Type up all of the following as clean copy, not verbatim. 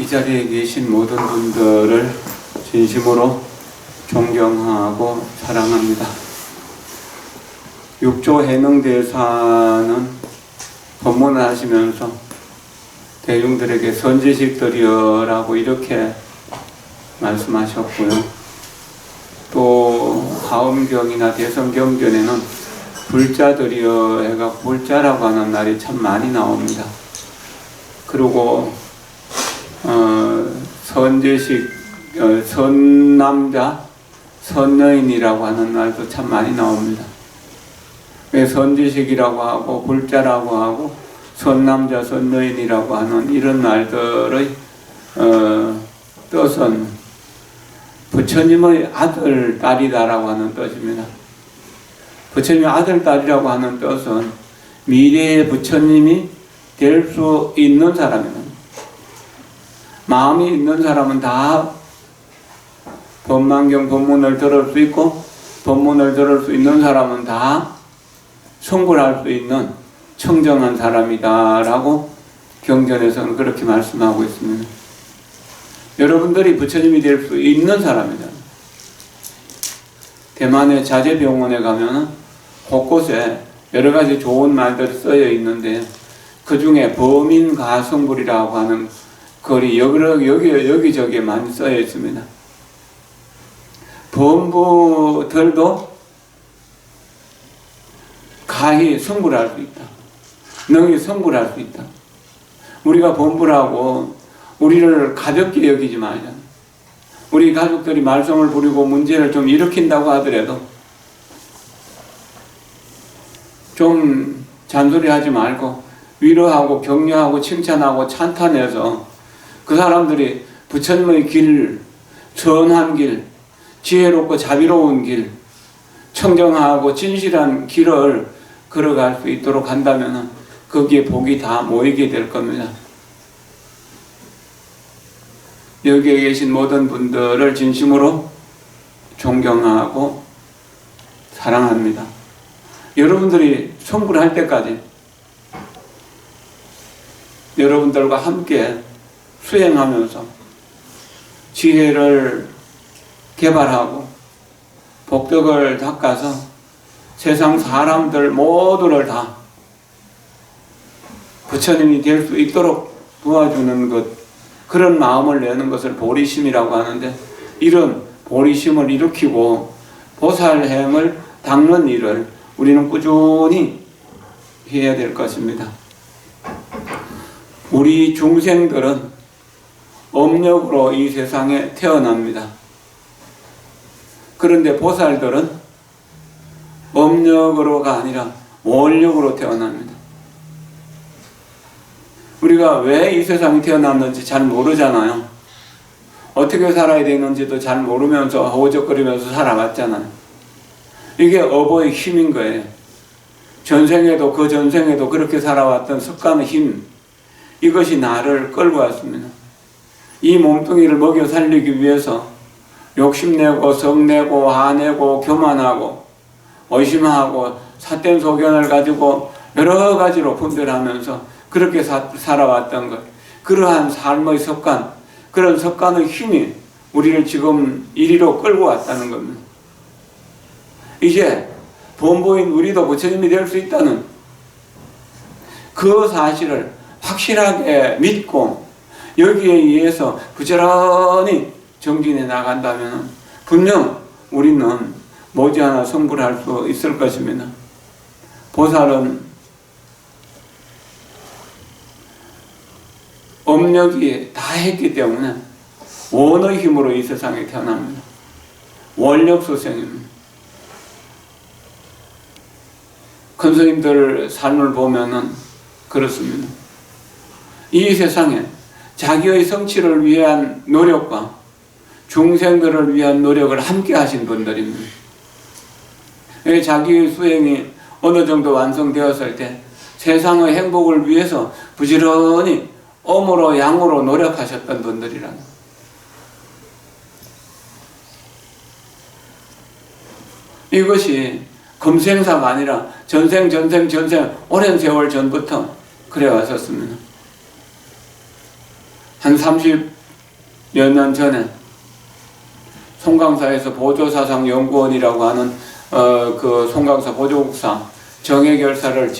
이 자리에 계신 모든 분들을 진심으로 존경하고 사랑합니다. 6조 해능대사는 법문을 하시면서 대중들에게 선지식들이여라고 이렇게 말씀하셨고요. 또 화엄경이나 대성경전에는 불자들이여 해가 불자라고 하는 날이 참 많이 나옵니다. 그리고 선지식, 선남자, 선여인이라고 하는 날도 참 많이 나옵니다. 왜 선지식이라고 하고 불자라고 하고 선남자, 선여인이라고 하는 이런 날들의 뜻은 부처님의 아들, 딸이다라고 하는 뜻입니다. 부처님의 아들, 딸이라고 하는 뜻은 미래의 부처님이 될 수 있는 사람입니다. 마음이 있는 사람은 다 법만경 법문을 들을 수 있고, 법문을 들을 수 있는 사람은 다 성불할 수 있는 청정한 사람이다라고 경전에서는 그렇게 말씀하고 있습니다. 여러분들이 부처님이 될 수 있는 사람이다. 대만의 자제병원에 가면은 곳곳에 여러 가지 좋은 말들이 쓰여 있는데, 그 중에 범인가성불이라고 하는 글이 여기저기에 많이 쓰여 있습니다. 범부들도 가히 성불할 수 있다. 능히 성불할 수 있다. 우리가 범부라고 우리를 가볍게 여기지 말자. 우리 가족들이 말썽을 부리고 문제를 좀 일으킨다고 하더라도 좀 잔소리하지 말고 위로하고 격려하고 칭찬하고 찬탄해서 그 사람들이 부처님의 길, 선한 길, 지혜롭고 자비로운 길, 청정하고 진실한 길을 걸어갈 수 있도록 한다면 거기에 복이 다 모이게 될 겁니다. 여기에 계신 모든 분들을 진심으로 존경하고 사랑합니다. 여러분들이 성불할 때까지 여러분들과 함께 수행하면서 지혜를 개발하고 복덕을 닦아서 세상 사람들 모두를 다 부처님이 될 수 있도록 도와주는 것, 그런 마음을 내는 것을 보리심이라고 하는데, 이런 보리심을 일으키고 보살행을 닦는 일을 우리는 꾸준히 해야 될 것입니다. 우리 중생들은 업력으로 이 세상에 태어납니다. 그런데 보살들은 업력으로가 아니라 원력으로 태어납니다. 우리가 왜 이 세상에 태어났는지 잘 모르잖아요. 어떻게 살아야 되는지도 잘 모르면서 허우적거리면서 살아왔잖아요. 이게 업의 힘인 거예요. 전생에도 그 전생에도 그렇게 살아왔던 습관의 힘, 이것이 나를 끌고 왔습니다. 이 몸뚱이를 먹여 살리기 위해서 욕심내고 성내고 화내고 교만하고 의심하고 삿된 소견을 가지고 여러 가지로 분별하면서 그렇게 살아왔던 것, 그러한 삶의 습관, 그런 습관의 힘이 우리를 지금 이리로 끌고 왔다는 겁니다. 이제 본보인 우리도 부처님이 될 수 있다는 그 사실을 확실하게 믿고 여기에 의해서 부지런히 정진해 나간다면 분명 우리는 머지않아 성불할 수 있을 것입니다. 보살은 업력이 다 했기 때문에 원의 힘으로 이 세상에 태어납니다. 원력 소생입니다. 큰 스님들 삶을 보면은 그렇습니다. 이 세상에 자기의 성취를 위한 노력과 중생들을 위한 노력을 함께 하신 분들입니다. 자기의 수행이 어느 정도 완성되었을 때 세상의 행복을 위해서 부지런히 엄으로 양으로 노력하셨던 분들이라는, 이것이 금생사가 아니라 전생 오랜 세월 전부터 그래 왔었습니다. 한 30 몇 년 전에 송강사에서 보조사상연구원이라고 하는 그 송강사 보조국사 정예결사를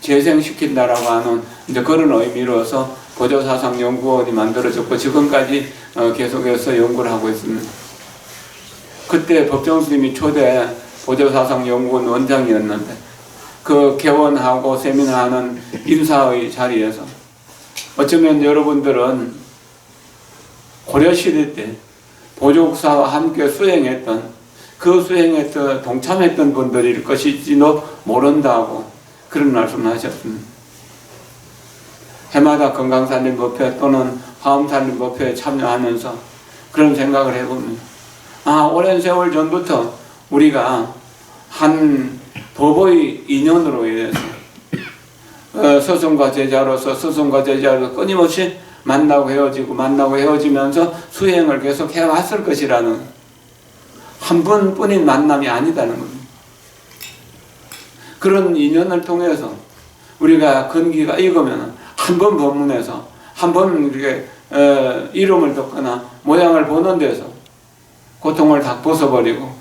재생시킨다라고 하는 이제 그런 의미로서 보조사상연구원이 만들어졌고 지금까지 계속해서 연구를 하고 있습니다. 그때 법정스님이 초대 보조사상연구원 원장이었는데 그 개원하고 세미나하는 인사의 자리에서 어쩌면 여러분들은 고려시대 때 보조국사와 함께 수행했던 동참했던 분들일 것일지도 모른다고 그런 말씀을 하셨습니다. 해마다 건강살림법회 또는 화엄살림법회에 참여하면서 그런 생각을 해봅니다. 오랜 세월 전부터 우리가 한 법의 인연으로 인해서 스승과 제자로서 끊임없이 만나고 헤어지면서 수행을 계속 해왔을 것이라는 한 번뿐인 만남이 아니다는 겁니다. 그런 인연을 통해서 우리가 건기가 익으면 한 번 법문에서 한 번 이렇게 이름을 듣거나 모양을 보는 데서 고통을 다 벗어버리고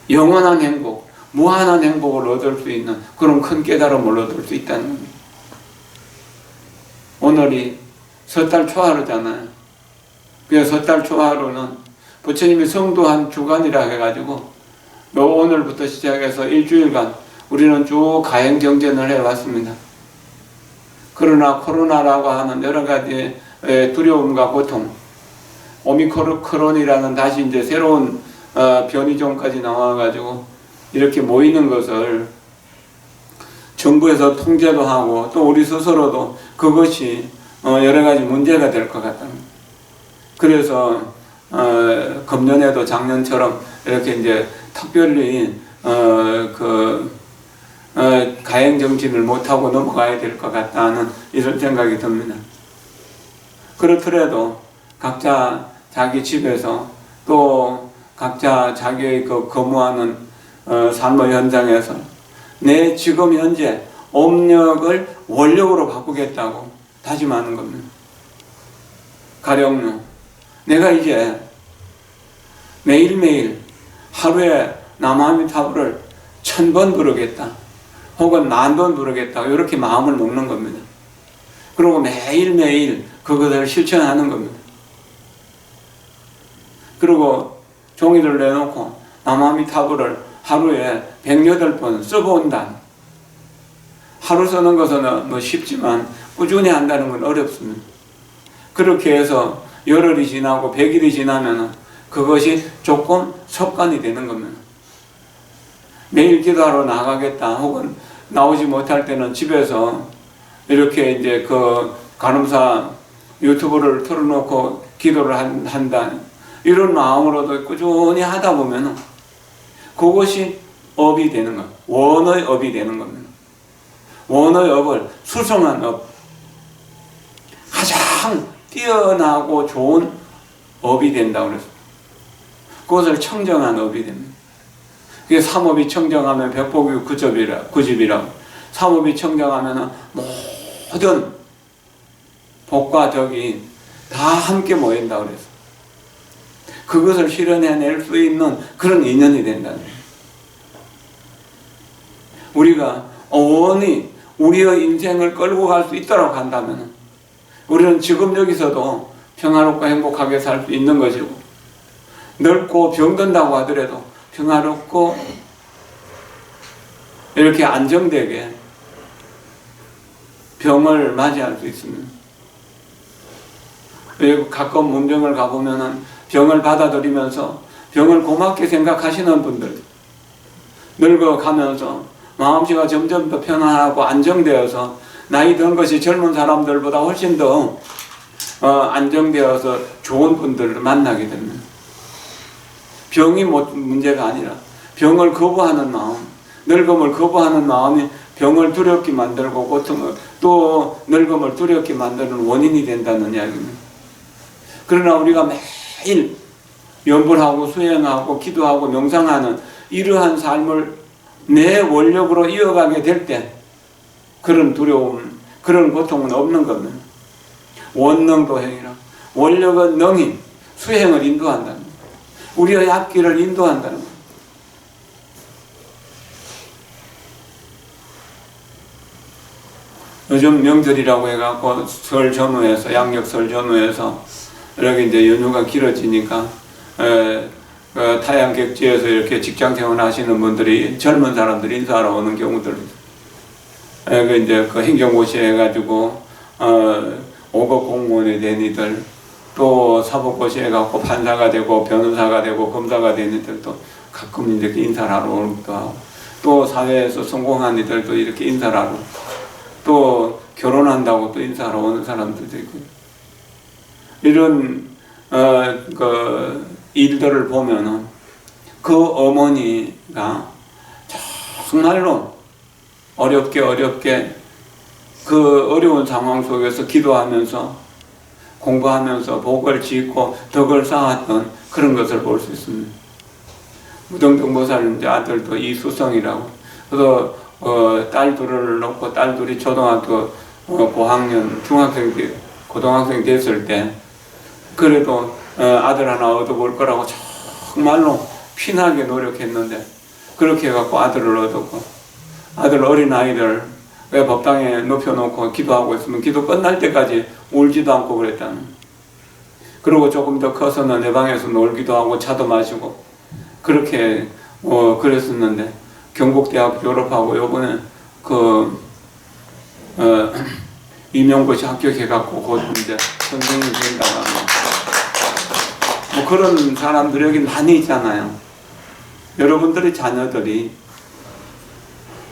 영원한 행복, 무한한 행복을 얻을 수 있는 그런 큰 깨달음을 얻을 수 있다는 겁니다. 오늘이 섣달 초하루잖아요. 그래서 섣달 초하루는 부처님이 성도한 주간이라 해가지고 오늘부터 시작해서 일주일간 우리는 쭉 가행정전을 해왔습니다. 그러나 코로나라고 하는 여러 가지 두려움과 고통, 오미크론이라는 다시 이제 새로운 변이종까지 나와가지고 이렇게 모이는 것을 정부에서 통제도 하고 또 우리 스스로도 그것이 여러 가지 문제가 될 것 같답니다. 그래서 금년에도 작년처럼 이렇게 이제 특별히 가행정진을 못하고 넘어가야 될 것 같다는 이런 생각이 듭니다. 그렇더라도 각자 자기 집에서 또 각자 자기의 그 거무하는 삶의 현장에서 내 지금 현재 업력을 원력으로 바꾸겠다고 다짐하는 겁니다. 가령요, 내가 이제 매일매일 하루에 남아미타불을 1000번 부르겠다 혹은 10,000번 부르겠다 이렇게 마음을 먹는 겁니다. 그리고 매일매일 그것을 실천하는 겁니다. 그리고 종이를 내놓고 남아미타불을 하루에 108번 써본다. 하루 쓰는 것은 뭐 쉽지만 꾸준히 한다는 건 어렵습니다. 그렇게 해서 열흘이 지나고 100일이 지나면 그것이 조금 습관이 되는 겁니다. 매일 기도하러 나가겠다 혹은 나오지 못할 때는 집에서 이렇게 이제 그 간음사 유튜브를 틀어놓고 기도를 한다. 이런 마음으로도 꾸준히 하다 보면 그것이 업이 되는 것, 원의 업이 되는 겁니다. 원의 업을 수성한 업, 가장 뛰어나고 좋은 업이 된다고 그랬습니다. 그것을 청정한 업이 됩니다. 그게 삼업이 청정하면 백복이 구집이라고. 삼업이 청정하면 모든 복과 덕이 다 함께 모인다고 그랬어요. 그것을 실현해낼 수 있는 그런 인연이 된다는 거예요. 우리가 원히 우리의 인생을 끌고 갈 수 있도록 한다면 우리는 지금 여기서도 평화롭고 행복하게 살 수 있는 것이고, 넓고 병든다고 하더라도 평화롭고 이렇게 안정되게 병을 맞이할 수 있습니다. 가끔 문병을 가보면은 병을 받아들이면서 병을 고맙게 생각하시는 분들, 늙어가면서 마음씨가 점점 더 편안하고 안정되어서 나이 든 것이 젊은 사람들보다 훨씬 더 안정되어서 좋은 분들을 만나게 됩니다. 병이 문제가 아니라 병을 거부하는 마음, 늙음을 거부하는 마음이 병을 두렵게 만들고 고통을 또 늙음을 두렵게 만드는 원인이 된다는 이야기입니다. 그러나 우리가 매일 연불하고 수행하고 기도하고 명상하는 이러한 삶을 내 원력으로 이어가게 될 때 그런 두려움, 그런 고통은 없는 겁니다. 원능도행이라 원력은 능히 수행을 인도한다는 거예요. 우리의 앞길을 인도한다는 거예요. 요즘 명절이라고 해갖고 설 전후에서, 양력설 전후에서 이렇게 이제 연휴가 길어지니까 타양 객지에서 이렇게 직장 생활 하시는 분들이 젊은 사람들이 인사하러 오는 경우들, 이제 그 행정고시에 해가지고 5급 공무원이 된 이들, 또 사법고시 해갖고 판사가 되고 변호사가 되고 검사가 된 이들도 가끔 이렇게 인사를 하러 오기도 하고, 또 사회에서 성공한 이들도 이렇게 인사를 하러, 또 결혼한다고 또 인사하러 오는 사람들도 있고, 이런 그 일들을 보면은 그 어머니가 정말로 어렵게 그 어려운 상황 속에서 기도하면서 공부하면서 복을 짓고 덕을 쌓았던 그런 것을 볼 수 있습니다. 무등등보살 아들도 이수성이라고, 그래서 딸 둘을 놓고 딸 둘이 초등학교 고학년, 고등학생 됐을 때 그래도 아들 하나 얻어볼 거라고 정말로 피나게 노력했는데, 그렇게 해갖고 아들을 얻었고, 아들 어린 아이들 왜 법당에 눕혀놓고 기도하고 있으면 기도 끝날 때까지 울지도 않고 그랬다는. 그리고 조금 더 커서는 내 방에서 놀기도 하고 차도 마시고 그렇게 그랬었는데, 경북대학 졸업하고 요번에 임용고시 합격해갖고 곧 이제 선생님이 된다고 합니다. 뭐 그런 사람들이 여기 많이 있잖아요. 여러분들의 자녀들이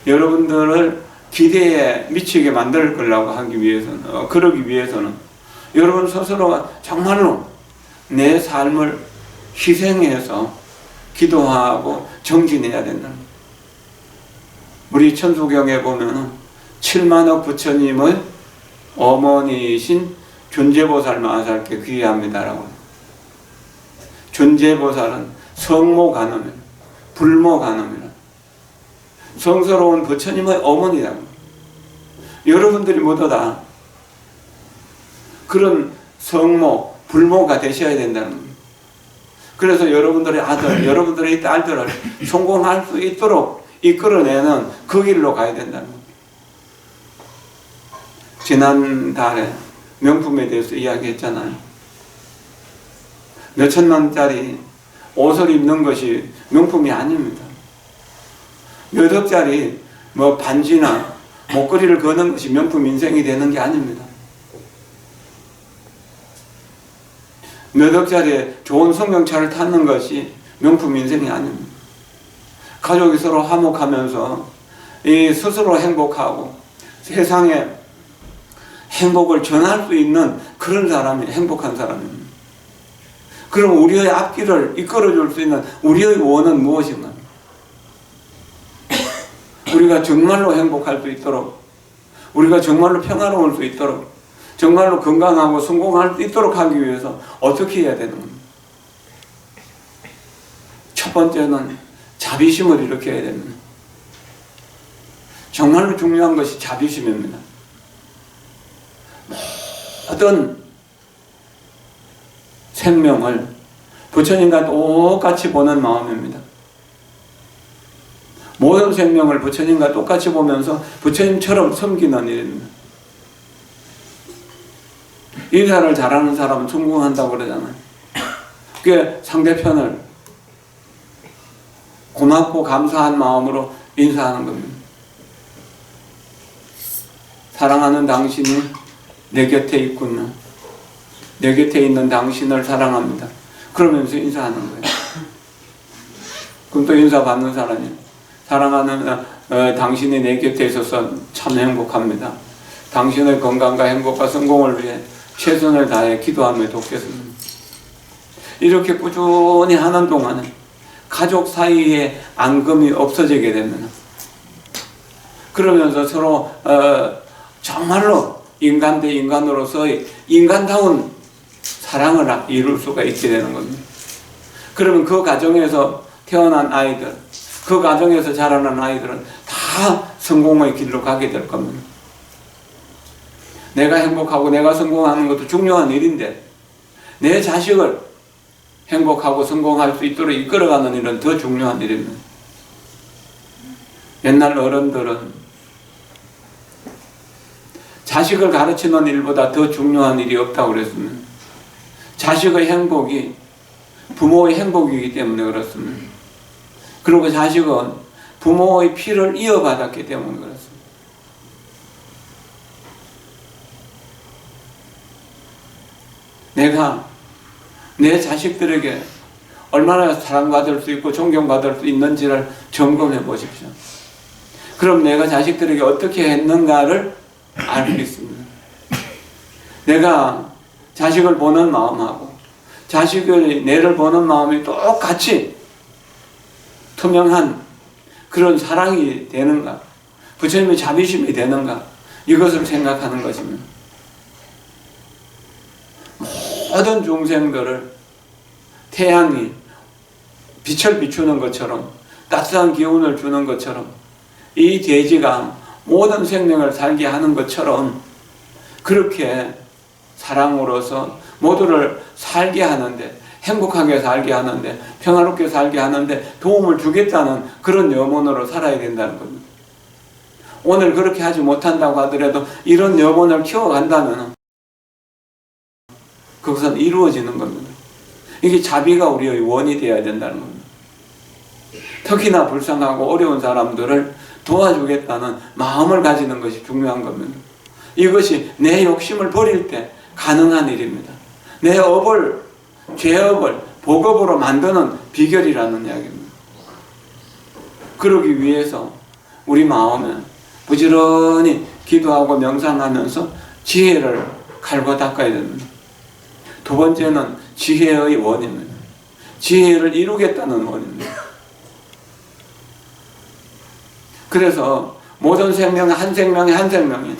여러분들을 기대에 미치게 만들 거라고 하기 위해서는, 그러기 위해서는 여러분 스스로가 정말로 내 삶을 희생해서 기도하고 정진해야 된다. 우리 천수경에 보면은 7만억 부처님의 어머니이신 존재보살 마살께 귀의합니다라고. 존재보살은 성모간엄이라, 불모간엄이라, 성스러운 부처님의 어머니라고. 여러분들이 모두 다 그런 성모, 불모가 되셔야 된다는 겁니다. 그래서 여러분들의 아들, 여러분들의 딸들을 성공할 수 있도록 이끌어내는 그 길로 가야 된다는 겁니다. 지난달에 명품에 대해서 이야기했잖아요. 몇 천만짜리 옷을 입는 것이 명품이 아닙니다. 몇 억짜리 뭐 반지나 목걸이를 거는 것이 명품 인생이 되는 게 아닙니다. 몇 억짜리 좋은 승용차를 타는 것이 명품 인생이 아닙니다. 가족이 서로 화목하면서 이 스스로 행복하고 세상에 행복을 전할 수 있는 그런 사람이 행복한 사람입니다. 그럼 우리의 앞길을 이끌어줄 수 있는 우리의 원은 무엇인가? 우리가 정말로 행복할 수 있도록, 우리가 정말로 평화로울 수 있도록, 정말로 건강하고 성공할 수 있도록 하기 위해서 어떻게 해야 되는 겁니까? 첫 번째는 자비심을 일으켜야 됩니다. 정말로 중요한 것이 자비심입니다. 모든 생명을 부처님과 똑같이 보는 마음입니다. 모든 생명을 부처님과 똑같이 보면서 부처님처럼 섬기는 일입니다. 인사를 잘하는 사람은 성공한다고 그러잖아요. 그게 상대편을 고맙고 감사한 마음으로 인사하는 겁니다. 사랑하는 당신이 내 곁에 있군요. 내 곁에 있는 당신을 사랑합니다. 그러면서 인사하는 거예요. 그럼 또 인사받는 사람이 사랑하는 당신이 내 곁에 있어서 참 행복합니다. 당신의 건강과 행복과 성공을 위해 최선을 다해 기도하며 돕겠습니다. 이렇게 꾸준히 하는 동안에 가족 사이에 앙금이 없어지게 됩니다. 그러면서 서로 정말로 인간 대 인간으로서의 인간다운 사랑을 이룰 수가 있게 되는 겁니다. 그러면 그 가정에서 태어난 아이들, 그 가정에서 자라는 아이들은 다 성공의 길로 가게 될 겁니다. 내가 행복하고 내가 성공하는 것도 중요한 일인데 내 자식을 행복하고 성공할 수 있도록 이끌어가는 일은 더 중요한 일입니다. 옛날 어른들은 자식을 가르치는 일보다 더 중요한 일이 없다고 그랬습니다. 자식의 행복이 부모의 행복이기 때문에 그렇습니다. 그리고 자식은 부모의 피를 이어받았기 때문에 그렇습니다. 내가 내 자식들에게 얼마나 사랑받을 수 있고 존경받을 수 있는지를 점검해 보십시오. 그럼 내가 자식들에게 어떻게 했는가를 알 수 있습니다. 내가 자식을 보는 마음하고 자식을 내를 보는 마음이 똑같이 투명한 그런 사랑이 되는가, 부처님의 자비심이 되는가, 이것을 생각하는 것입니다. 모든 중생들을 태양이 빛을 비추는 것처럼, 따뜻한 기운을 주는 것처럼, 이 대지가 모든 생명을 살게 하는 것처럼 그렇게 사랑으로서 모두를 살게 하는데, 행복하게 살게 하는데, 평화롭게 살게 하는데 도움을 주겠다는 그런 염원으로 살아야 된다는 겁니다. 오늘 그렇게 하지 못한다고 하더라도 이런 염원을 키워간다면 그것은 이루어지는 겁니다. 이게 자비가 우리의 원이 되어야 된다는 겁니다. 특히나 불쌍하고 어려운 사람들을 도와주겠다는 마음을 가지는 것이 중요한 겁니다. 이것이 내 욕심을 버릴 때 가능한 일입니다. 내 업을, 죄업을 복업으로 만드는 비결이라는 이야기입니다. 그러기 위해서 우리 마음에 부지런히 기도하고 명상하면서 지혜를 갈고 닦아야 됩니다. 두 번째는 지혜의 원입니다. 지혜를 이루겠다는 원입니다. 그래서 모든 생명은 한 생명이 한 생명이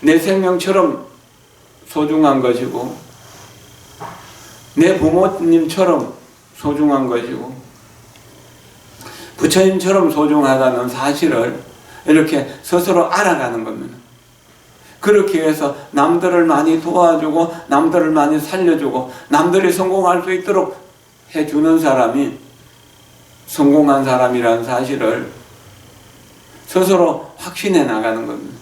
내 생명처럼 소중한 것이고 내 부모님처럼 소중한 것이고 부처님처럼 소중하다는 사실을 이렇게 스스로 알아가는 겁니다. 그렇게 해서 남들을 많이 도와주고 남들을 많이 살려주고 남들이 성공할 수 있도록 해주는 사람이 성공한 사람이라는 사실을 스스로 확신해 나가는 겁니다.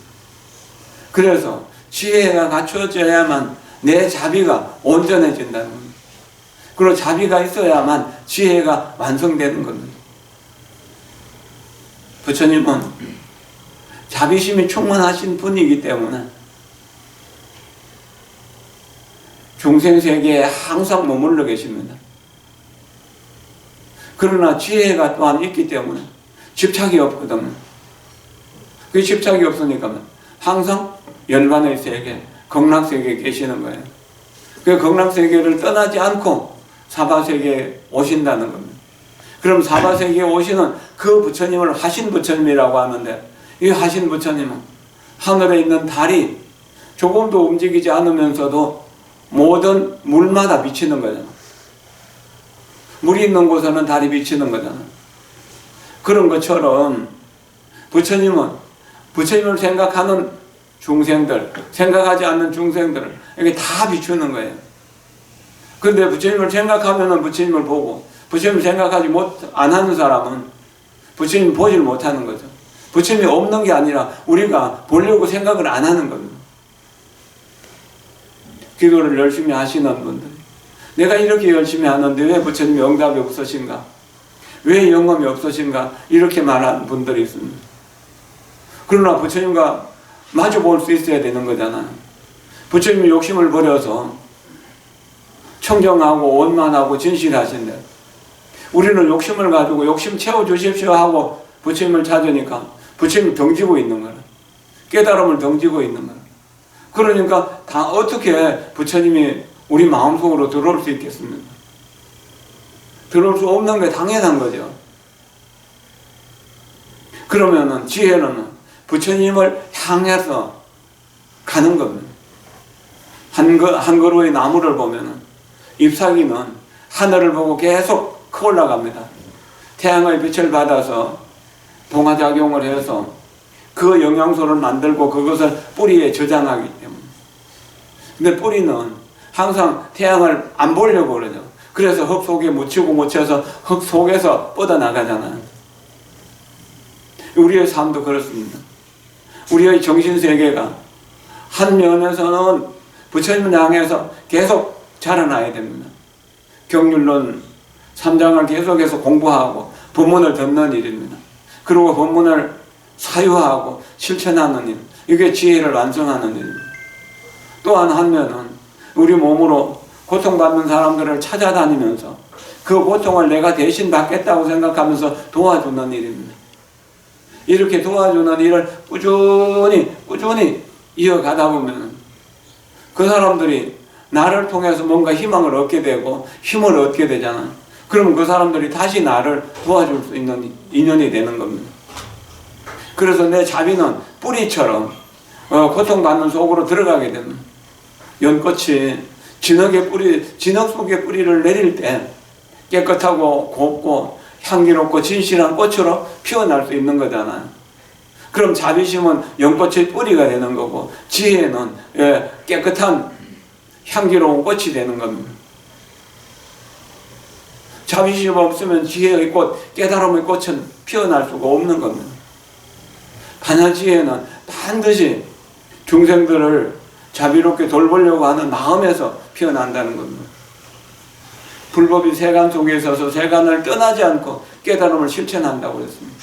그래서 지혜가 갖추어져야만 내 자비가 온전해진다는 겁니다. 그리고 자비가 있어야만 지혜가 완성되는 겁니다. 부처님은 자비심이 충만하신 분이기 때문에 중생세계에 항상 머물러 계십니다. 그러나 지혜가 또한 있기 때문에 집착이 없거든요. 그 집착이 없으니까 항상 열반의 세계, 극락세계에 계시는 거예요. 그 극락세계를 떠나지 않고 사바세계에 오신다는 겁니다. 그럼 사바세계에 오시는 그 부처님을 화신 부처님이라고 하는데, 이 화신 부처님은 하늘에 있는 달이 조금도 움직이지 않으면서도 모든 물마다 비치는 거잖아. 물이 있는 곳에는 달이 비치는 거잖아. 그런 것처럼 부처님은 부처님을 생각하는 중생들, 생각하지 않는 중생들을 이렇게 다 비추는 거예요. 그런데 부처님을 생각하면 부처님을 보고, 부처님을 생각하지 안 하는 사람은 부처님을 보질 못하는 거죠. 부처님이 없는 게 아니라 우리가 보려고 생각을 안 하는 겁니다. 기도를 열심히 하시는 분들, 내가 이렇게 열심히 하는데 왜 부처님이 응답이 없으신가? 왜 영감이 없으신가? 이렇게 말하는 분들이 있습니다. 그러나 부처님과 마주 볼 수 있어야 되는 거잖아요. 부처님이 욕심을 버려서 청정하고 원만하고 진실하신데, 우리는 욕심을 가지고 욕심 채워주십시오 하고 부처님을 찾으니까 부처님이 덩지고 있는 거라. 깨달음을 덩지고 있는 거라. 그러니까 다 어떻게 부처님이 우리 마음속으로 들어올 수 있겠습니까? 들어올 수 없는 게 당연한 거죠. 그러면은 지혜는 부처님을 향해서 가는 겁니다. 한 그루의 나무를 보면은 잎사귀는 하늘을 보고 계속 커 올라갑니다. 태양의 빛을 받아서 동화작용을 해서 그 영양소를 만들고 그것을 뿌리에 저장하기 때문에. 근데 뿌리는 항상 태양을 안 보려고 그러죠. 그래서 흙 속에 묻혀서 흙 속에서 뻗어나가잖아요. 우리의 삶도 그렇습니다. 우리의 정신세계가 한 면에서는 부처님을 향해서 계속 자라나야 됩니다. 경륜론 3장을 계속해서 공부하고 법문을 듣는 일입니다. 그리고 법문을 사유하고 실천하는 일, 이게 지혜를 완성하는 일입니다. 또한 한 면은 우리 몸으로 고통받는 사람들을 찾아다니면서 그 고통을 내가 대신 받겠다고 생각하면서 도와주는 일입니다. 이렇게 도와주는 일을 꾸준히 이어가다 보면 그 사람들이 나를 통해서 뭔가 희망을 얻게 되고 힘을 얻게 되잖아요. 그러면 그 사람들이 다시 나를 도와줄 수 있는 인연이 되는 겁니다. 그래서 내 자비는 뿌리처럼 고통받는 속으로 들어가게 됩니다. 연꽃이 진흙 속에 뿌리를 내릴 때 깨끗하고 곱고 향기롭고 진실한 꽃으로 피어날 수 있는 거잖아요. 그럼 자비심은 연꽃의 뿌리가 되는 거고 지혜는 깨끗한 향기로운 꽃이 되는 겁니다. 자비심 없으면 지혜의 꽃, 깨달음의 꽃은 피어날 수가 없는 겁니다. 반야지혜는 반드시 중생들을 자비롭게 돌보려고 하는 마음에서 피어난다는 겁니다. 불법이 세간 속에 있어서 세간을 떠나지 않고 깨달음을 실천한다고 했습니다.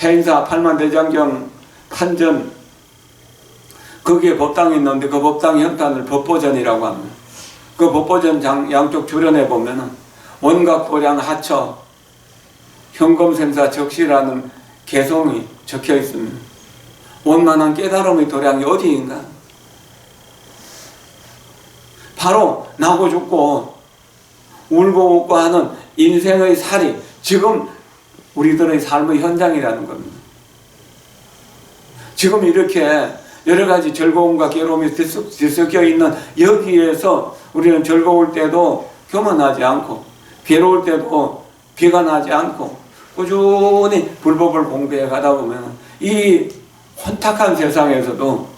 해인사 팔만대장경 판전, 거기에 법당이 있는데 그 법당 형탄을 법보전이라고 합니다. 그 법보전 양쪽 주변에 보면은 원각도량 하처 현검생사 적시라는 개송이 적혀 있습니다. 원만한 깨달음의 도량이 어디인가? 바로 나고 죽고 울고 웃고 하는 인생의 살이 지금 우리들의 삶의 현장이라는 겁니다. 지금 이렇게 여러 가지 즐거움과 괴로움이 뒤섞여 있는 여기에서 우리는 즐거울 때도 교만하지 않고 괴로울 때도 비관하지 않고 꾸준히 불법을 공부해 가다 보면 이 혼탁한 세상에서도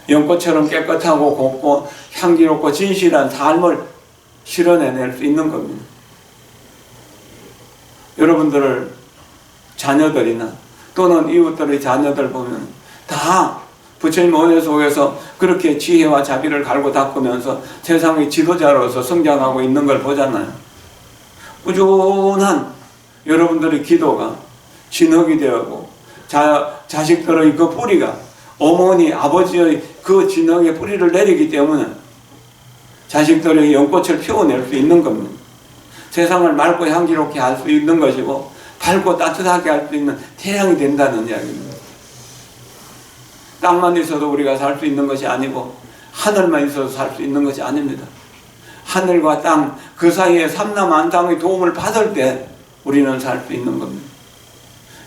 연꽃처럼 깨끗하고 곱고 향기롭고 진실한 삶을 실현해낼 수 있는 겁니다. 여러분들을 자녀들이나 또는 이웃들의 자녀들 보면 다 부처님 은혜 속에서 그렇게 지혜와 자비를 갈고 닦으면서 세상의 지도자로서 성장하고 있는 걸 보잖아요. 꾸준한 여러분들의 기도가 진흙이 되었고 자식들의 그 뿌리가 어머니 아버지의 그 진흙의 뿌리를 내리기 때문에 자식들의 연꽃을 피워낼 수 있는 겁니다. 세상을 맑고 향기롭게 할 수 있는 것이고 밝고 따뜻하게 할 수 있는 태양이 된다는 이야기입니다. 땅만 있어도 우리가 살 수 있는 것이 아니고 하늘만 있어도 살 수 있는 것이 아닙니다. 하늘과 땅 그 사이에 삼라만상의 도움을 받을 때 우리는 살 수 있는 겁니다.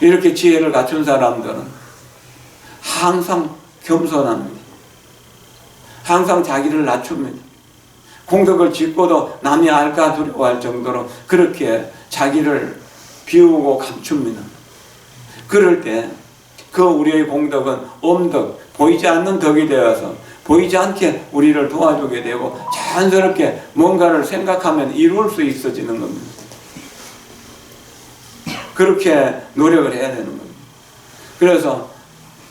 이렇게 지혜를 갖춘 사람들은 항상 겸손합니다. 항상 자기를 낮춥니다. 공덕을 짓고도 남이 알까 두려워할 정도로 그렇게 자기를 비우고 감춥니다. 그럴 때 그 우리의 공덕은 엄덕, 보이지 않는 덕이 되어서 보이지 않게 우리를 도와주게 되고 자연스럽게 뭔가를 생각하면 이룰 수 있어지는 겁니다. 그렇게 노력을 해야 되는 겁니다. 그래서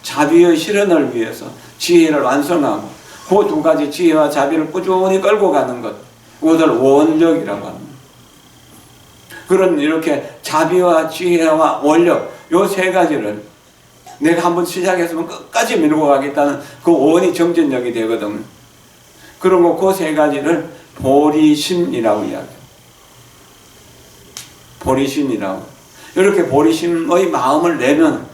자비의 실현을 위해서 지혜를 완성하고 그 두 가지 지혜와 자비를 꾸준히 끌고 가는 것, 그것을 원력이라고 합니다. 그런 이렇게 자비와 지혜와 원력, 요 세 가지를 내가 한번 시작했으면 끝까지 밀고 가겠다는 그 원이 정진력이 되거든요. 그리고 그 세 가지를 보리심이라고 이야기해요. 보리심이라고. 이렇게 보리심의 마음을 내면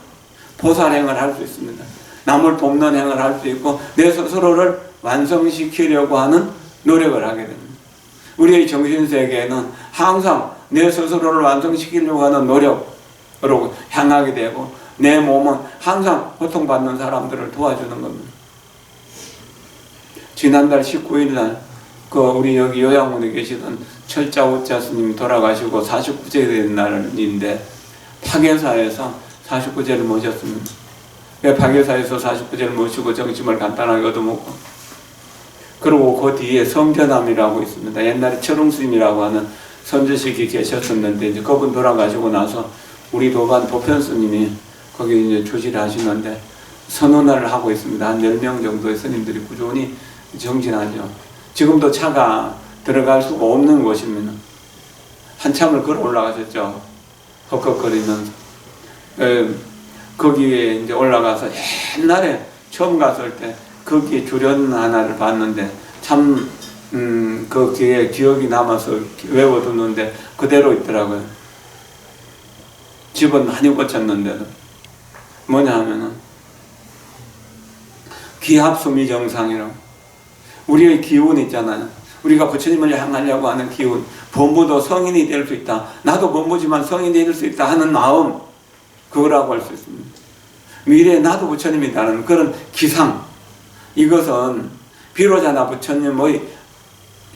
보살행을 할 수 있습니다. 남을 돕는 행을 할 수 있고 내 스스로를 완성시키려고 하는 노력을 하게 됩니다. 우리의 정신세계에는 항상 내 스스로를 완성시키려고 하는 노력으로 향하게 되고 내 몸은 항상 고통받는 사람들을 도와주는 겁니다. 지난달 19일 날 우리 여기 요양원에 계시던 철자우자 스님이 돌아가시고 49세 된 날인데 파괴사에서 49제를 모셨습니다. 파괴사에서 49제를 모시고 정심을 간단하게 얻어먹고 그리고 그 뒤에 성전함이라고 있습니다. 옛날에 철웅스님이라고 하는 선조식이 계셨었는데 이제 그분 돌아가시고 나서 우리 도반 도편스님이 거기 이제 주지를 하시는데 선언을 하고 있습니다. 한 10명 정도의 스님들이 꾸준히 정진하죠. 지금도 차가 들어갈 수가 없는 곳입니다. 한참을 걸어 올라가셨죠. 헉헉거리면서. 거기에 이제 올라가서 옛날에 처음 갔을 때 거기에 주련 하나를 봤는데 참 그 기억이 남아서 외워두는데 그대로 있더라고요. 집은 많이 고쳤는데도 뭐냐 하면은 기합수미정상이라고 우리의 기운 있잖아요. 우리가 부처님을 향하려고 하는 기운, 범부도 성인이 될 수 있다. 나도 범부지만 성인이 될 수 있다 하는 마음, 그거라고 할 수 있습니다. 미래에 나도 부처님이라는 그런 기상, 이것은 비로자나 부처님의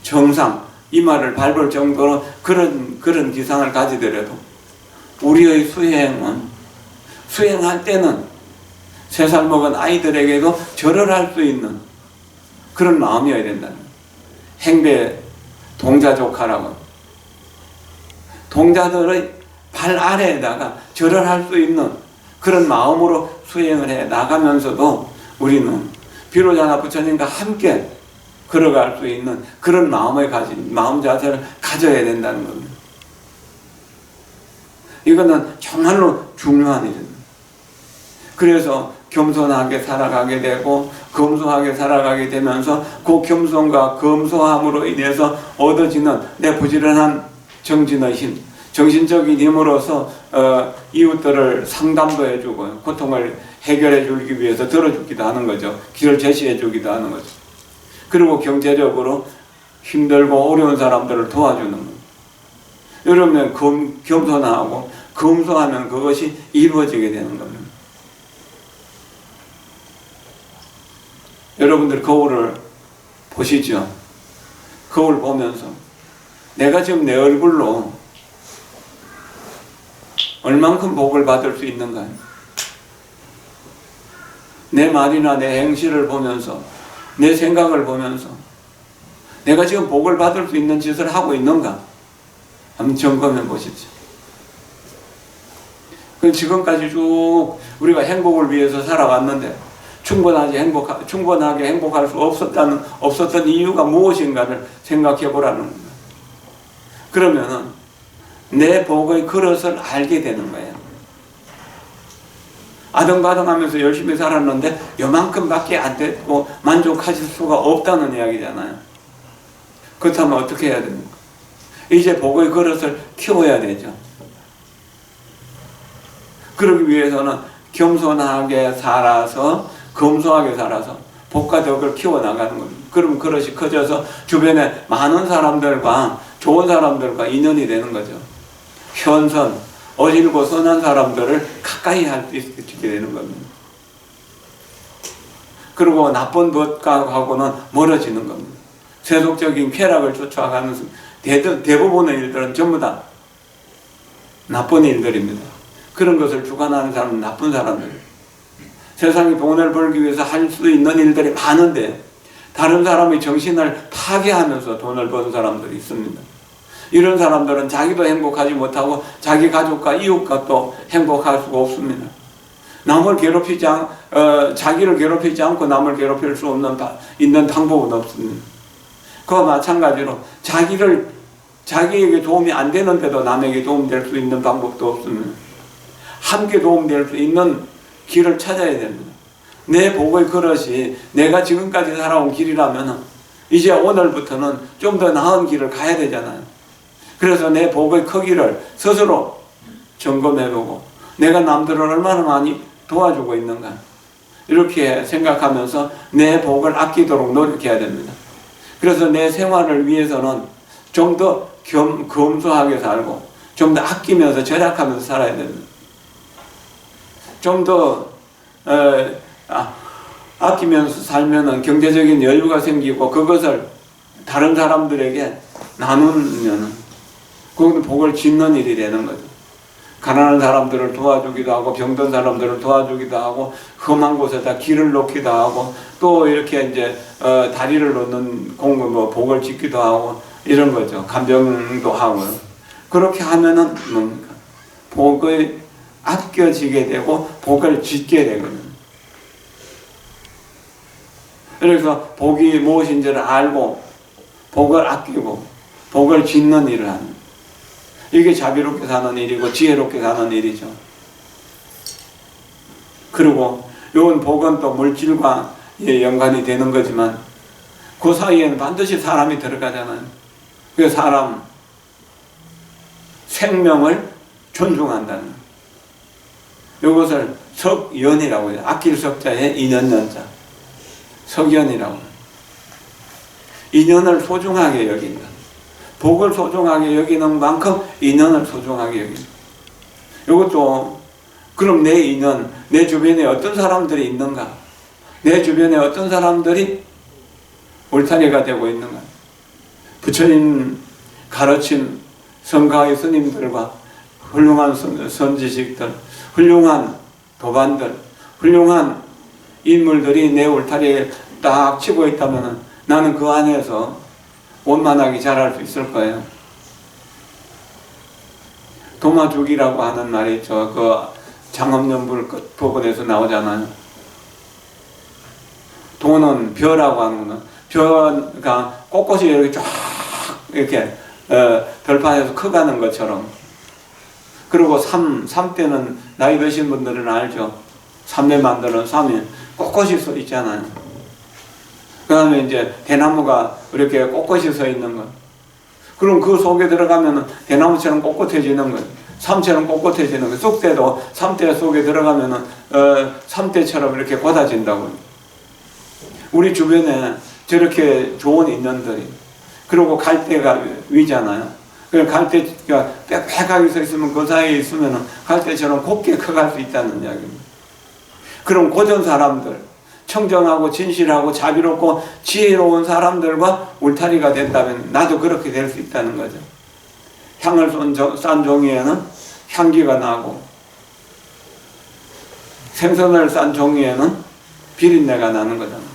정상, 이 말을 밟을 정도로 그런 기상을 가지더라도 우리의 수행할 때는 3살 먹은 아이들에게도 절을 할 수 있는 그런 마음이어야 된다는 거예요. 행배 동자조카라고 동자들의 발 아래에다가 절을 할 수 있는 그런 마음으로 수행을 해 나가면서도 우리는 비로자나 부처님과 함께 걸어갈 수 있는 그런 마음 자세를 가져야 된다는 겁니다. 이거는 정말로 중요한 일입니다. 그래서 겸손하게 살아가게 되고 검소하게 살아가게 되면서 그 겸손과 검소함으로 인해서 얻어지는 내 부지런한 정진의 힘, 정신적인 힘으로서 이웃들을 상담도 해주고 고통을 해결해 주기 위해서 들어주기도 하는 거죠. 길을 제시해 주기도 하는 거죠. 그리고 경제적으로 힘들고 어려운 사람들을 도와주는 거예요. 이러면 겸손하고 검소하면 그것이 이루어지게 되는 겁니다. 여러분들 거울을 보시죠. 거울 보면서 내가 지금 내 얼굴로 얼만큼 복을 받을 수 있는가요? 내 말이나 내 행실을 보면서 내 생각을 보면서 내가 지금 복을 받을 수 있는 짓을 하고 있는가? 한번 점검해 보십시오. 지금까지 쭉 우리가 행복을 위해서 살아왔는데 충분하게 행복할 수 없었던 이유가 무엇인가를 생각해 보라는 겁니다. 그러면은 내 복의 그릇을 알게 되는 거예요. 아등바등하면서 열심히 살았는데 요만큼밖에 안 됐고 만족하실 수가 없다는 이야기잖아요. 그렇다면 어떻게 해야 됩니까? 이제 복의 그릇을 키워야 되죠. 그러기 위해서는 겸손하게 살아서 검소하게 살아서 복과 덕을 키워나가는 겁니다. 그럼 그릇이 커져서 주변에 많은 사람들과 좋은 사람들과 인연이 되는 거죠. 현선, 어질고 선한 사람들을 가까이 할 수 있게 되는 겁니다. 그리고 나쁜 것하고는 멀어지는 겁니다. 세속적인 쾌락을 쫓아가는 대부분의 일들은 전부 다 나쁜 일들입니다. 그런 것을 주관하는 사람은 나쁜 사람들. 세상에 돈을 벌기 위해서 할 수 있는 일들이 많은데 다른 사람의 정신을 파괴하면서 돈을 버는 사람들이 있습니다. 이런 사람들은 자기도 행복하지 못하고 자기 가족과 이웃과 또 행복할 수가 없습니다. 자기를 괴롭히지 않고 남을 괴롭힐 수 있는 방법은 없습니다. 그와 마찬가지로 자기에게 도움이 안 되는데도 남에게 도움될 수 있는 방법도 없습니다. 함께 도움될 수 있는 길을 찾아야 됩니다. 내 복의 그릇이 내가 지금까지 살아온 길이라면 이제 오늘부터는 좀 더 나은 길을 가야 되잖아요. 그래서 내 복의 크기를 스스로 점검해보고 내가 남들을 얼마나 많이 도와주고 있는가 이렇게 생각하면서 내 복을 아끼도록 노력해야 됩니다. 그래서 내 생활을 위해서는 좀 더 검소하게 살고 좀 더 아끼면서 절약하면서 살아야 됩니다. 좀 더 아끼면서 살면은 경제적인 여유가 생기고 그것을 다른 사람들에게 나누면 그건 복을 짓는 일이 되는 거죠. 가난한 사람들을 도와주기도 하고 병든 사람들을 도와주기도 하고 험한 곳에다 길을 놓기도 하고 또 이렇게 이제 다리를 놓는 복을 짓기도 하고 이런 거죠. 간병도 하고. 그렇게 하면은 뭡니까? 복을 아껴지게 되고 복을 짓게 되거든요. 그래서 복이 무엇인지를 알고 복을 아끼고 복을 짓는 일을 하는, 이게 자비롭게 사는 일이고 지혜롭게 사는 일이죠. 그리고 이건 복은 또 물질과 연관이 되는 거지만 그 사이에는 반드시 사람이 들어가잖아요. 그 사람 생명을 존중한다는, 이것을 석연이라고 해요. 아낄 석자에 인연연자, 석연이라고 해요. 인연을 소중하게 여긴다. 복을 소중하게 여기는 만큼 인연을 소중하게 여긴다. 이것도 그럼 내 인연, 내 주변에 어떤 사람들이 있는가? 내 주변에 어떤 사람들이 울타리가 되고 있는가? 부처님 가르친 성가의 스님들과 훌륭한 선지식들, 훌륭한 도반들, 훌륭한 인물들이 내 울타리에 딱 치고 있다면 나는 그 안에서 원만하게 자랄 수 있을 거예요. 도마죽이라고 하는 말이 있죠. 그 장엄연불 끝 부분에서 나오잖아요. 도는 벼라고 하는 거는 벼가 꼿꼿이 이렇게 쫙 이렇게 들판에서 커가는 것처럼. 그리고 삼 때는 나이 드신 분들은 알죠. 삼매 만드는 삼이 꼿꼿이 서 있잖아요. 그 다음에 이제 대나무가 이렇게 꼿꼿이 서 있는 것. 그럼 그 속에 들어가면 대나무처럼 꼿꼿해지는 것. 삼처럼 꼿꼿해지는 것. 쑥대도 삼대 속에 들어가면 삼대처럼 이렇게 곧아진다고. 우리 주변에 저렇게 좋은 인연들이, 그리고 갈대가 위잖아요. 그래서 갈대가 빽빽하게 서 있으면 그 사이에 있으면 갈대처럼 곱게 커갈 수 있다는 이야기입니다. 그럼 고전 사람들, 청정하고 진실하고 자비롭고 지혜로운 사람들과 울타리가 된다면 나도 그렇게 될 수 있다는 거죠. 향을 싼 종이에는 향기가 나고, 생선을 싼 종이에는 비린내가 나는 거잖아요.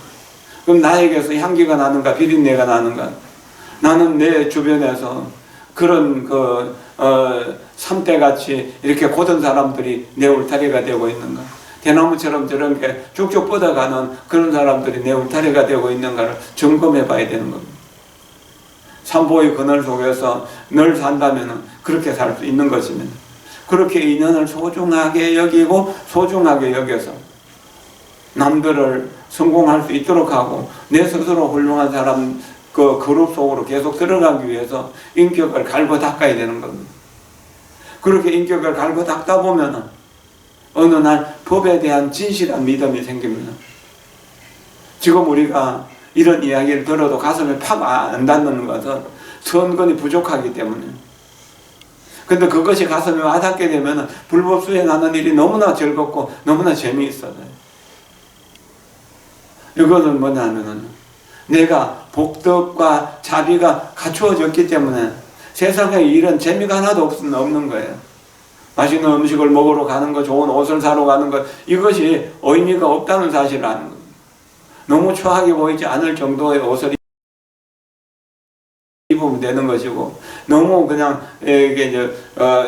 그럼 나에게서 향기가 나는가 비린내가 나는가? 나는 내 주변에서 그런 삼대같이 이렇게 고든 사람들이 내 울타리가 되고 있는가? 대나무처럼 저렇게 쭉쭉 뻗어가는 그런 사람들이 내 울타리가 되고 있는가를 점검해 봐야 되는 겁니다. 삼보의 그늘 속에서 늘 산다면 그렇게 살 수 있는 것입니다. 그렇게 인연을 소중하게 여기고 소중하게 여겨서 남들을 성공할 수 있도록 하고 내 스스로 훌륭한 사람 그 그룹 속으로 계속 들어가기 위해서 인격을 갈고 닦아야 되는 겁니다. 그렇게 인격을 갈고 닦다 보면은 어느 날 법에 대한 진실한 믿음이 생깁니다. 지금 우리가 이런 이야기를 들어도 가슴에 팍 안 닿는 것은 선근이 부족하기 때문에. 근데 그것이 가슴에 와닿게 되면 불법 수행하는 일이 너무나 즐겁고 너무나 재미있어요. 이것은 뭐냐면은 내가 복덕과 자비가 갖추어졌기 때문에 세상에 이런 재미가 하나도 없는 거예요. 맛있는 음식을 먹으러 가는 것, 좋은 옷을 사러 가는 것, 이것이 의미가 없다는 사실을 아는 겁니다. 너무 추하게 보이지 않을 정도의 옷을 입으면 되는 것이고, 너무 그냥 이게 이제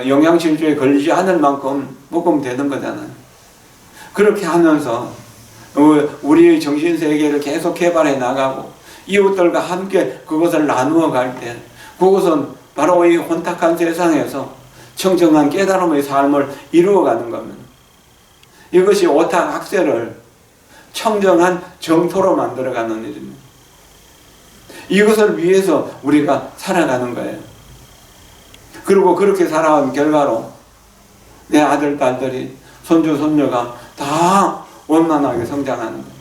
영양실조에 걸리지 않을 만큼 먹으면 되는 거잖아요. 그렇게 하면서 우리의 정신세계를 계속 개발해 나가고 이웃들과 함께 그것을 나누어 갈 때, 그것은 바로 이 혼탁한 세상에서 청정한 깨달음의 삶을 이루어가는 겁니다. 이것이 오탁 학세를 청정한 정토로 만들어가는 일입니다. 이것을 위해서 우리가 살아가는 거예요. 그리고 그렇게 살아온 결과로 내 아들, 딸들이, 손주, 손녀가 다 원만하게 성장하는 거예요.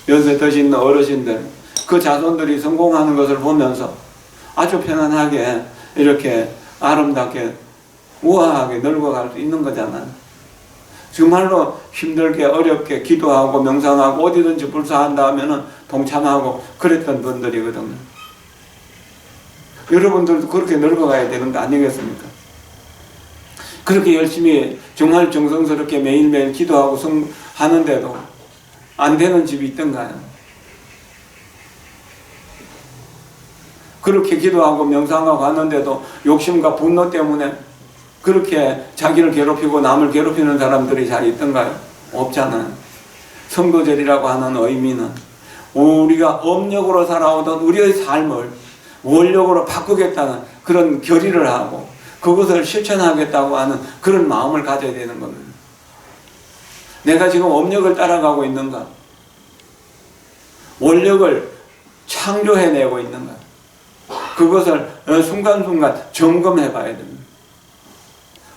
연세 드신 어르신들, 그 자손들이 성공하는 것을 보면서 아주 편안하게 이렇게 아름답게 우아하게 늙어갈 수 있는 거잖아요. 정말로 힘들게 어렵게 기도하고 명상하고 어디든지 불사한다 하면은 동참하고 그랬던 분들이거든요. 여러분들도 그렇게 늙어가야 되는 거 아니겠습니까? 그렇게 열심히 정말 정성스럽게 매일매일 기도하고 하는데도 안 되는 집이 있던가요? 그렇게 기도하고 명상하고 하는데도 욕심과 분노 때문에 그렇게 자기를 괴롭히고 남을 괴롭히는 사람들이 잘 있던가요? 없잖아요. 성도절이라고 하는 의미는 우리가 업력으로 살아오던 우리의 삶을 원력으로 바꾸겠다는 그런 결의를 하고 그것을 실천하겠다고 하는 그런 마음을 가져야 되는 겁니다. 내가 지금 업력을 따라가고 있는가? 원력을 창조해내고 있는가? 그것을 순간순간 점검해 봐야 됩니다.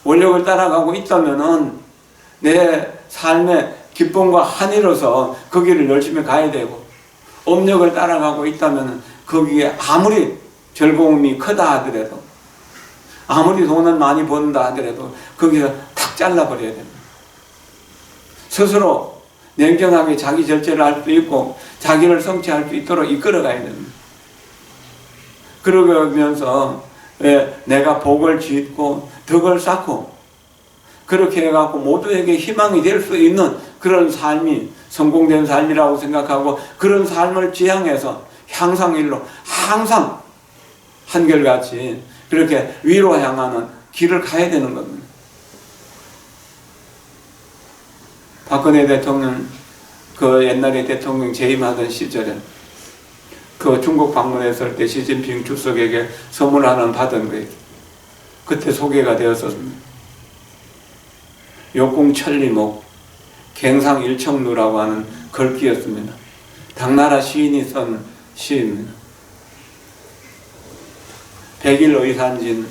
원력을 따라가고 있다면은 내 삶의 기쁨과 한이로서 그 길을 열심히 가야 되고, 업력을 따라가고 있다면은 거기에 아무리 즐거움이 크다 하더라도, 아무리 돈을 많이 번다 하더라도 거기서 탁 잘라버려야 됩니다. 스스로 냉정하게 자기 절제를 할 수 있고 자기를 성취할 수 있도록 이끌어가야 됩니다. 그러면서 내가 복을 짓고 덕을 쌓고 그렇게 해갖고 모두에게 희망이 될 수 있는 그런 삶이 성공된 삶이라고 생각하고, 그런 삶을 지향해서 향상일로 항상 한결같이 그렇게 위로 향하는 길을 가야 되는 겁니다. 박근혜 대통령 그 옛날에 대통령 재임하던 시절에 그 중국 방문했을 때 시진핑 주석에게 선물 하나 받은 거예요. 그때 소개가 되었었습니다. 욕궁천리목 갱상일청루라고 하는 글귀였습니다. 당나라 시인이 쓴 시입니다. 백일의산진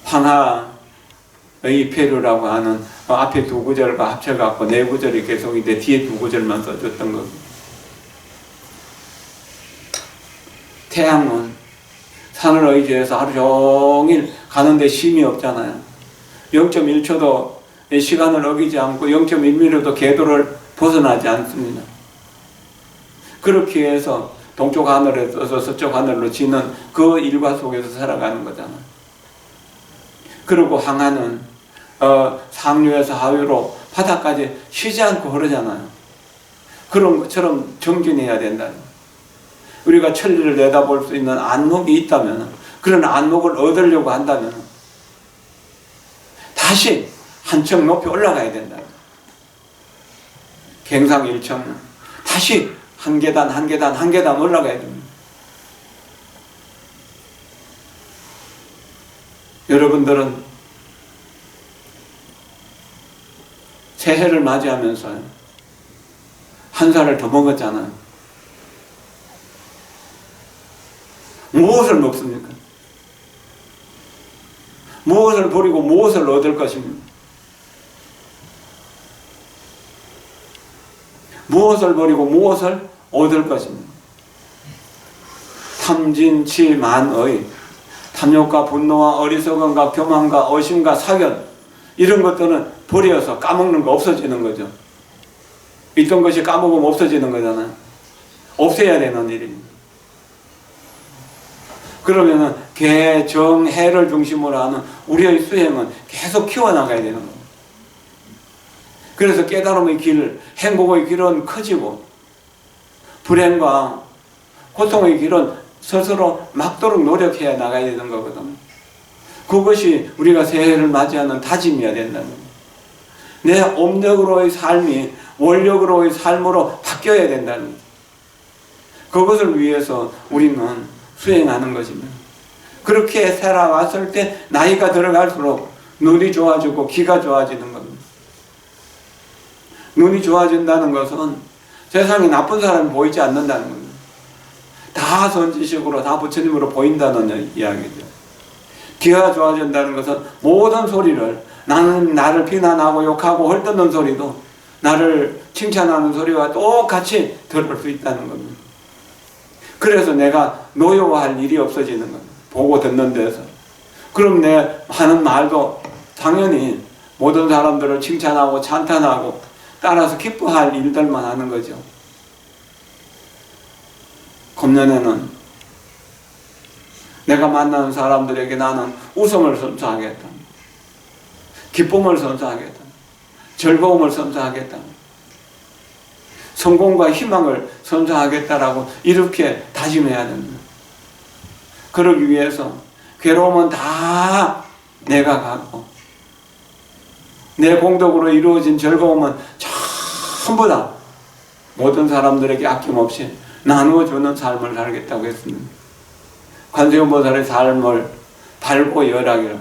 황하의 폐류라고 하는 앞에 두 구절과 합쳐갖고 네 구절이 계속인데 뒤에 두 구절만 써줬던 겁니다. 태양은 산을 의지해서 하루 종일 가는데 쉼이 없잖아요. 0.1초도 시간을 어기지 않고 0.1mm도 궤도를 벗어나지 않습니다. 그렇게 해서 동쪽 하늘에서 서쪽 하늘로 지는 그 일과 속에서 살아가는 거잖아요. 그리고 항하는 상류에서 하류로 바다까지 쉬지 않고 흐르잖아요. 그런 것처럼 정진해야 된다는 거예요. 우리가 천리를 내다볼 수 있는 안목이 있다면, 그런 안목을 얻으려고 한다면 다시 한층 높이 올라가야 된다. 갱상일청 다시 한 계단 한 계단 한 계단 올라가야 됩니다. 여러분들은 새해를 맞이하면서 한 살을 더 먹었잖아요. 무엇을 먹습니까? 무엇을 버리고 무엇을 얻을 것입니까? 무엇을 버리고 무엇을 얻을 것입니다. 탐진치만의 탐욕과 분노와 어리석음과 교만과 의심과 사견, 이런 것들은 버려서 까먹는 거 없어지는 거죠. 있던 것이 까먹으면 없어지는 거잖아요. 없애야 되는 일입니다. 그러면은 개, 정, 해를 중심으로 하는 우리의 수행은 계속 키워나가야 되는 겁니다. 그래서 깨달음의 길, 행복의 길은 커지고 불행과 고통의 길은 스스로 막도록 노력해야 나가야 되는 거거든요. 그것이 우리가 새해를 맞이하는 다짐이어야 된다는 겁니다. 내 업력으로의 삶이 원력으로의 삶으로 바뀌어야 된다는 거죠. 그것을 위해서 우리는 수행하는 것입니다. 그렇게 살아왔을 때 나이가 들어갈수록 눈이 좋아지고 귀가 좋아지는 겁니다. 눈이 좋아진다는 것은 세상에 나쁜 사람이 보이지 않는다는 겁니다. 다 선지식으로 다 부처님으로 보인다는 이야기죠. 귀가 좋아진다는 것은 모든 소리를, 나는 나를 비난하고 욕하고 헐뜯는 소리도 나를 칭찬하는 소리와 똑같이 들을 수 있다는 겁니다. 그래서 내가 노여워할 일이 없어지는 겁니다. 보고 듣는 데서. 그럼 내 하는 말도 당연히 모든 사람들을 칭찬하고 찬탄하고 따라서 기뻐할 일들만 하는 거죠. 금년에는 내가 만나는 사람들에게 나는 웃음을 선사하겠다. 기쁨을 선사하겠다. 즐거움을 선사하겠다. 성공과 희망을 선사하겠다라고 이렇게 다짐해야 됩니다. 그러기 위해서 괴로움은 다 내가 갖고 내 공덕으로 이루어진 즐거움은 전부 다 모든 사람들에게 아낌없이 나누어주는 삶을 살겠다고 했습니다. 관세음보살의 삶을 밝고 열하기를,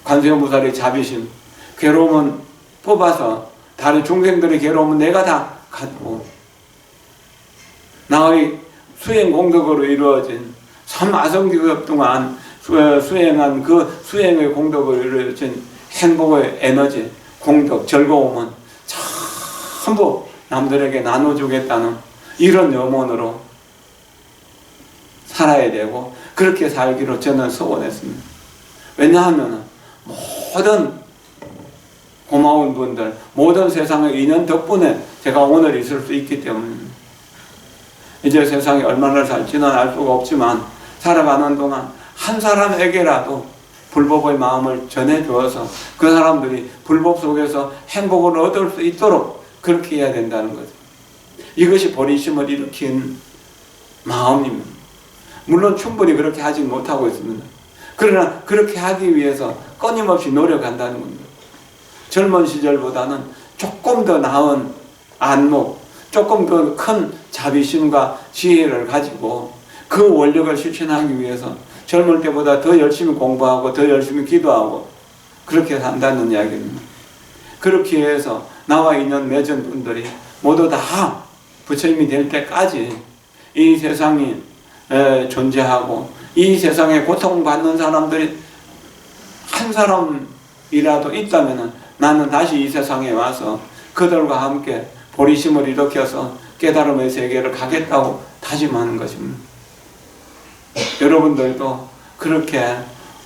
관세음보살의 자비심, 괴로움은 뽑아서 다른 중생들의 괴로움은 내가 다 갖고 나의 수행 공덕으로 이루어진 3아성기급 동안 수행한 그 수행의 공덕으로 이루어진 행복의 에너지, 공덕, 즐거움은 전부 남들에게 나눠주겠다는 이런 염원으로 살아야 되고 그렇게 살기로 저는 소원했습니다. 왜냐하면 모든 고마운 분들, 모든 세상의 인연 덕분에 제가 오늘 있을 수 있기 때문입니다. 이제 세상에 얼마나 살지는 알 수가 없지만 살아가는 동안 한 사람에게라도 불법의 마음을 전해주어서 그 사람들이 불법 속에서 행복을 얻을 수 있도록 그렇게 해야 된다는 거죠. 이것이 보리심을 일으킨 마음입니다. 물론 충분히 그렇게 하지 못하고 있습니다. 그러나 그렇게 하기 위해서 끊임없이 노력한다는 겁니다. 젊은 시절보다는 조금 더 나은 안목, 조금 더 큰 자비심과 지혜를 가지고 그 원력을 실천하기 위해서 젊을 때보다 더 열심히 공부하고 더 열심히 기도하고 그렇게 산다는 이야기입니다. 그렇게 해서 나와 인연 맺은 분들이 모두 다 부처님이 될 때까지 이 세상이 존재하고 이 세상에 고통받는 사람들이 한 사람이라도 있다면 나는 다시 이 세상에 와서 그들과 함께 보리심을 일으켜서 깨달음의 세계를 가겠다고 다짐하는 것입니다. 여러분들도 그렇게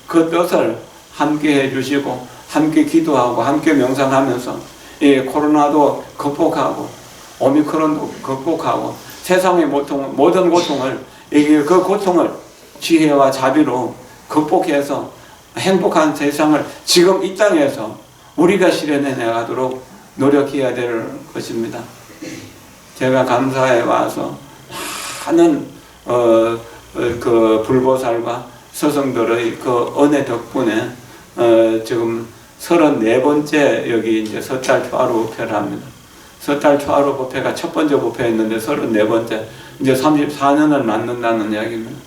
그 뜻을 함께 해주시고 함께 기도하고 함께 명상하면서 이 코로나도 극복하고 오미크론도 극복하고 세상의 모든 고통을 그 고통을 지혜와 자비로 극복해서 행복한 세상을 지금 이 땅에서 우리가 실현해 나가도록 노력해야 될 것입니다. 제가 감사에 와서 많은 그 불보살과 스승들의 그 은혜 덕분에 지금 34번째 여기 이제 섣달 초하루 법회를 합니다. 섣달 초하루 법회가 첫 번째 법회였는데 34번째 이제 34년을 맞는다는 이야기입니다.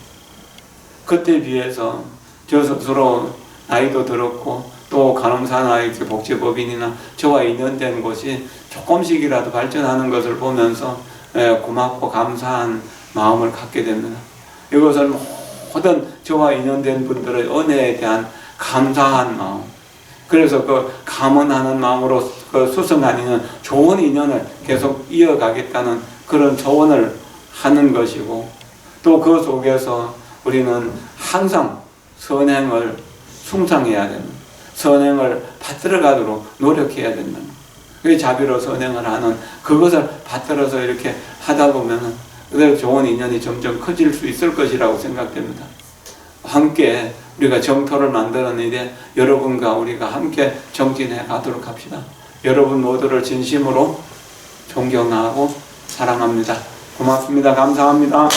그때 비해서 저 스스로 나이도 들었고 또 간호사나 복지법인이나 저와 인연된 곳이 조금씩이라도 발전하는 것을 보면서 고맙고 감사한 마음을 갖게 됩니다. 이것은 모든 저와 인연된 분들의 은혜에 대한 감사한 마음, 그래서 그 감언하는 마음으로 그 수승한 인연, 좋은 인연을 계속 이어가겠다는 그런 조언을 하는 것이고, 또 그 속에서 우리는 항상 선행을 숭상해야 됩니다. 선행을 받들어가도록 노력해야 된다. 그 자비로 선행을 하는 그것을 받들어서 이렇게 하다 보면 그대로 좋은 인연이 점점 커질 수 있을 것이라고 생각됩니다. 함께 우리가 정토를 만드는 일에 여러분과 우리가 함께 정진해 가도록 합시다. 여러분 모두를 진심으로 존경하고 사랑합니다. 고맙습니다. 감사합니다.